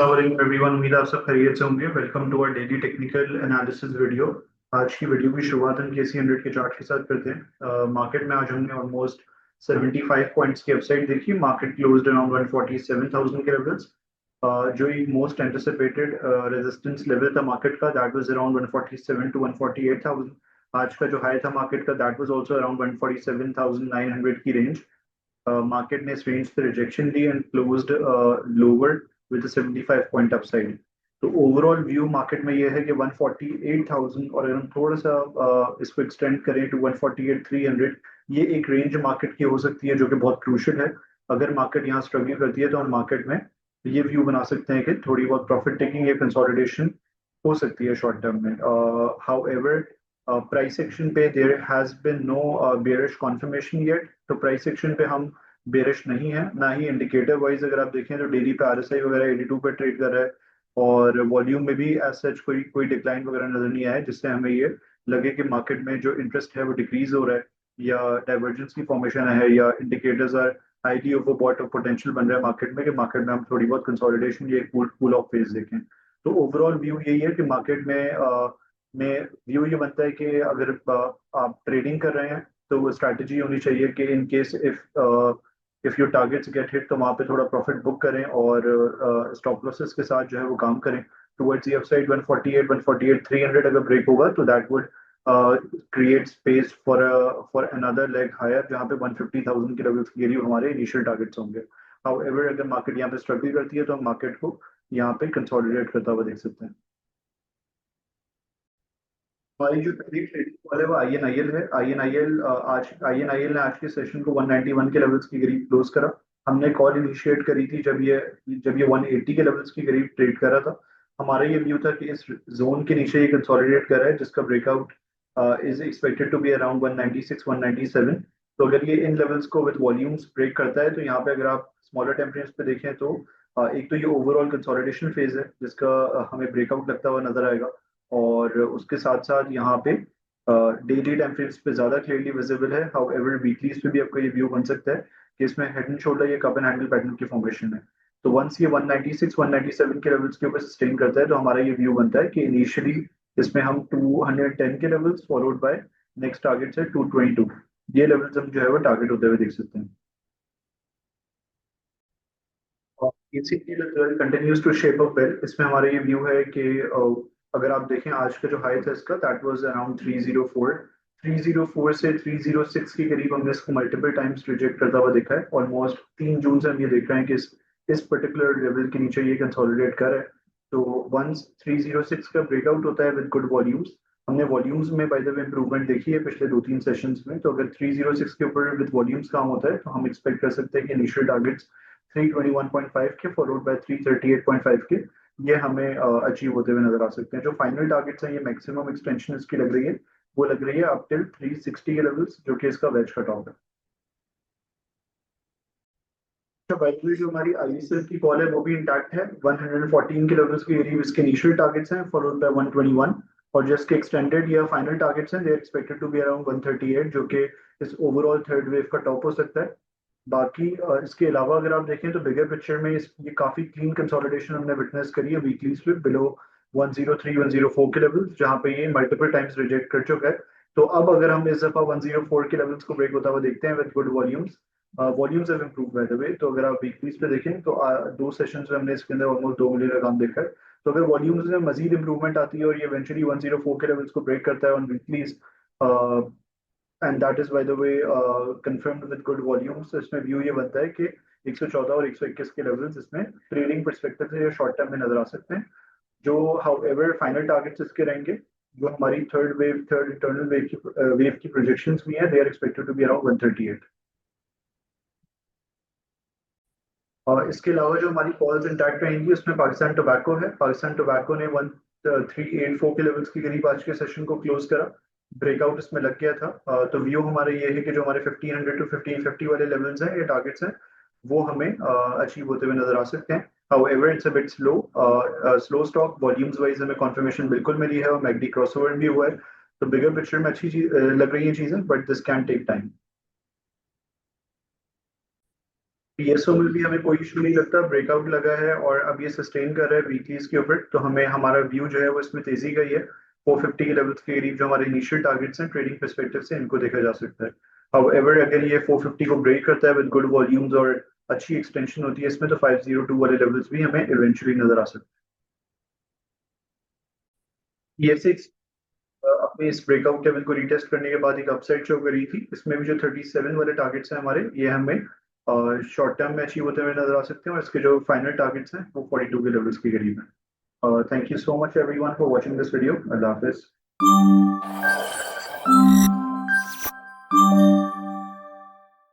अस्सलाम वालेकुम एवरीवन। उम्मीद है आप सब खैरियत से होंगे। Welcome to our daily technical analysis video. आज की वीडियो की शुरुआत हम केसी 100 के चार्ट के साथ करते हैं। मार्केट में आज हमने ऑलमोस्ट 75 पॉइंट्स की अपसाइड देखी। मार्केट क्लोज्ड अराउंड 147,000 के लेवल्स। जो एक मोस्ट एंटिसिपेटेड रेजिस्टेंस लेवल था मार्केट का, दैट वाज अराउंड 147 टू 148,000। आज का जो हाई था मार्केट का, दैट वाज आल्सो अराउंड 147,900 की रेंज। market ने इस रेंज पे rejection the and closed lower with 75 point upside. तो ओवरऑल व्यू मार्केट में ये है कि 148,000 और अगर हम थोड़ा सा इसको एक्सटेंड करें टू 148,300, ये एक रेंज मार्केट की हो सकती है जो कि बहुत क्रूशियल है। अगर मार्केट यहाँ स्ट्रगल करती है तो हम मार्केट में ये व्यू बना सकते हैं कि थोड़ी बहुत प्रॉफिट टेकिंग या कंसोलिडेशन हो सकती है शॉर्ट टर्म में। हाउ एवर प्राइस एक्शन पे there has been no bearish confirmation yet. तो प्राइस एक्शन पे हम बेरिश नहीं है, ना ही इंडिकेटर वाइज अगर आप देखें तो डेली पे आरएसआई वगैरह 82 पे ट्रेड कर रहा है और वॉल्यूम में भी एज सच कोई कोई डिक्लाइन वगैरह नजर नहीं आया जिससे हमें ये लगे कि मार्केट में जो इंटरेस्ट है वो डिक्रीज हो रहा है या डाइवर्जेंस की फॉर्मेशन है या इंडिकेटर्स आर हाईली ओवरबॉट और पोटेंशियल बन रहा है मार्केट में कि मार्केट में हम थोड़ी बहुत कंसोलिडेशन या कूल ऑफ फेज देखें। तो ओवरऑल व्यू यही है कि मार्केट में व्यू ये बनता है कि अगर आप ट्रेडिंग कर रहे हैं तो वो स्ट्रैटेजी होनी चाहिए कि in case if your targets gate hit तो वहां पे थोड़ा प्रॉफिट बुक करें और स्टॉप लॉसेस के साथ जो है वो काम करें टुवर्ड्स द अपसाइड। 148 148 300 अगर ब्रेक होगा तो that would create space for another leg higher जहाँ पे 150,000 के लेवल्स के लिए हमारे इनिशियल टारगेट्स होंगे। हाउएवर अगर मार्केट यहाँ पे स्ट्रगल करती है तो हम मार्केट को यहाँ पे कंसोलिडेट करता हुआ देख सकते हैं। हमारी जो पहली ट्रेडिंग कॉल है वो INIL है। INIL ने आज के सेशन को 191 के लेवल्स के करीब क्लोज करा। हमने कॉल इनिशिएट करी थी जब ये 180 के लेवल्स के करीब ट्रेड कर रहा था। हमारा ये व्यू था कि इस जोन के नीचे ये कंसोलिडेट कर रहा है जिसका breakout is expected to be around 196 197। तो अगर ये इन लेवल्स को विद वॉल्यूम्स ब्रेक करता है तो यहाँ पे अगर आप स्मॉलर टेम्परेचर पे देखें तो एक तो ये ओवरऑल कंसोलिडेशन फेज है जिसका हमें ब्रेकआउट लगता हुआ नजर आएगा और उसके साथ साथ यहाँ पे डेली टाइम फ्रेम्स पे ज्यादा क्लियरली विजिबल है। हाउ एवर वीकलीज पे भी आपका ये व्यू बन सकता है कि इसमें हेड एंड शोल्डर या कप एंड हैंडल पैटर्न की फॉर्मेशन है। तो वंस ये 196 197 के लेवल्स के ऊपर सस्टेन करता है तो हमारा ये व्यू बनता है कि इनिशियली इसमें हम 210 के levels followed by next target है 222। ये लेवल्स हम जो है वो टारगेट होते हुए देख सकते हैं। और continues to shape up well. इसमें हमारा ये व्यू है कि अगर आप देखें आज का जो हाई था इसका, दैट वाज अराउंड 304। 304 से 306 के करीब हमने इसको मल्टीपल टाइम्स रिजेक्ट करता हुआ देखा है। ऑलमोस्ट 3 जून से हम ये देख रहे हैं कि इस पर्टिकुलर लेवल के नीचे ये कंसोलिडेट कर रहा है। तो वंस 306 का ब्रेकआउट होता है विद गुड वॉल्यूम्स, हमने वॉल्यूम्स में बाय द वे इंप्रूवमेंट देखी है पिछले 2-3 सेशंस में। तो अगर 306 के ऊपर विद वॉल्यूम्स काम होता है तो हम एक्सपेक्ट कर सकते हैं कि इनिशियल टारगेट्स 321.5 के फॉलोड बाय 338.5 के ये हमें अचीव होते हुए नजर आ सकते हैं। जो फाइनल टारगेट्स हैं ये मैक्सिमम एक्सटेंशन इसकी लग रही है, वो लग रही है अप टिल 360 के लेवल्स जो कि इसका वेज कट ऑफ है। तो बाइनरी जो हमारी आईएसएल की कॉल है वो भी इंटैक्ट है। 114 के लेवल्स के करीब इसके इनिशियल टारगेट्स हैं फॉलोड बाय 121 और जो इसके एक्सटेंडेड या फाइनल टारगेट्स हैं they expected to be around 138 जो कि इस ओवरऑल थर्ड वेव का टॉप हो सकता है। बाकी इसके अलावा अगर आप देखें तो बिगर पिक्चर में ये काफी क्लीन कंसोलिडेशन हमने विटनेस करी है वीकली पे बिलो 103 104 के लेवल्स जहां पे ये मल्टीपल टाइम्स रिजेक्ट कर चुका है। तो अब अगर हम इस दफा 104 के लेवल्स को ब्रेक होता हुआ देखते हैं with good volumes, volumes have improve by the way. तो अगर आप वीकलीज पे देखें तो 2 सेशंस में हमने इसके अंदर ऑलमोस्ट 2 मिलियन का काम देखा है। तो अगर वॉल्यूम्स में मजीद इंप्रूवमेंट आती है और ये इवेंचुअली 104 के लेवल्स को ब्रेक करता है on weeklies and that is by the way confirmed with good volumes, तो इसमें व्यू ये बनता है कि 114 और 121 के लेवल्स इसमें ट्रेडिंग परस्पेक्टिव से शॉर्ट टर्म में नजर आ सकते हैं। जो हाउ एवर फाइनल टारगेट्स इसके रहेंगे, जो हमारी थर्ड इंटरनल वेव की प्रोजेक्शंस भी हैं, they are expected to be around 138। और इसके अलावा जो हमारी कॉल्स इंटैक्ट रहेंगी उसमें पाकिस्तान टोबैको है। पाकिस्तान टोबैको ने 1384 के लेवल्स के करीब आज के सेशन को क्लोज करा। ब्रेकआउट इसमें लग गया था। तो व्यू हमारे ये है कि जो हमारे 1500 टू 1550 वाले लेवल्स हैं, ये टारगेट्स हैं, वो हमें अचीव होते हुए नजर आ सकते हैं। However it's a bit slow stock. Volumes wise हमें कॉन्फर्मेशन बिल्कुल मिली है और मैकडी क्रॉसओवर भी हुआ है। तो बिगर पिक्चर में अच्छी चीज लग रही है चीजें, but this can take time. PSO में भी हमें कोई इशू नहीं लगता, ब्रेकआउट लगा है और अब ये सस्टेन कर रहा है वीकलीज के ऊपर, तो हमें हमारा व्यू जो है वो इसमें तेजी का ही है। 450 के लेवल्स के करीब जो हमारे इनिशियल टारगेट्स हैं ट्रेडिंग पर्सपेक्टिव से, इनको देखा जा सकता है। हाउएवर अगर ये 450 को ब्रेक करता है विद गुड वॉल्यूम्स और अच्छी एक्सटेंशन होती है इसमें, तो 502 वाले लेवल्स भी हमें इवेंचुअली नजर आ सकते हैं। ये सिक्स अपने इस ब्रेकआउट लेवल को रीटेस्ट करने के बाद एक अपसाइड शो करी थी, इसमें भी जो 37 वाले टारगेट्स हैं हमारे, ये हमें शॉर्ट टर्म में अचीव होते हुए नजर आ सकते हैं, और इसके जो फाइनल टारगेट्स हैं वो 42 के लेवल्स के करीब हैं। Thank you so much everyone for watching this video. Allah Hafiz.